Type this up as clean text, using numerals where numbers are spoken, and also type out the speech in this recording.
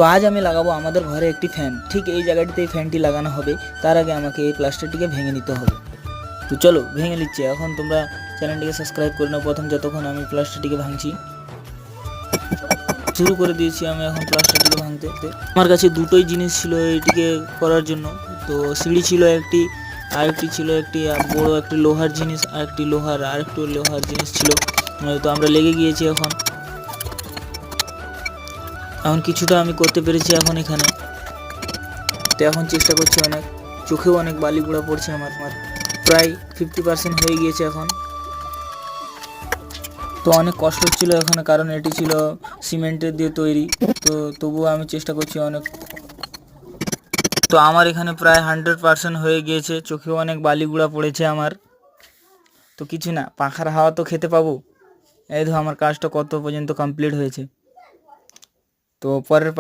তো আজ আমি লাগাবো আমাদের ঘরে একটি ফ্যান। ঠিক এই জায়গাটিতে এই ফ্যানটি লাগানো হবে। তার আগে আমাকে এই প্লাস্টারটিকে ভেঙে নিতে হবে। তো চলো ভেঙে নিচ্ছি। এখন তোমরা চ্যানেলটিকে সাবস্ক্রাইব করে নাও প্রথম, যতক্ষণ আমি প্লাস্টারটিকে ভাঙছি। শুরু করে দিয়েছি আমি এখন প্লাস্টারটিকে ভাঙতে। আমার কাছে দুটোই জিনিস ছিল এটিকে করার জন্য। তো সিঁড়ি ছিল একটি, আরেকটি ছিল একটি বড় একটি লোহার জিনিস, আরেকটি আরেকটু লোহার জিনিস ছিল। তো আমরা লেগে গিয়েছি এখন কিছুটা আমি করতে পেরেছি এখন এখানে। তো এখন চেষ্টা করছি অনেক, চোখেও অনেক বালি গুঁড়া পড়ছে আমার প্রায় 50% হয়ে গিয়েছে এখন। তো অনেক কষ্ট হচ্ছিলো এখানে, কারণ এটি ছিল সিমেন্টের দিয়ে তৈরি। তো তবুও আমি চেষ্টা করছি অনেক। তো আমার এখানে প্রায় 100% হয়ে গিয়েছে, চোখেও অনেক বালি গুঁড়া পড়েছে আমার। তো কিছু না, পাখার হাওয়া তো খেতে পাবো। এই ধর আমার কাজটা কত পর্যন্ত কমপ্লিট হয়েছে। তো পরের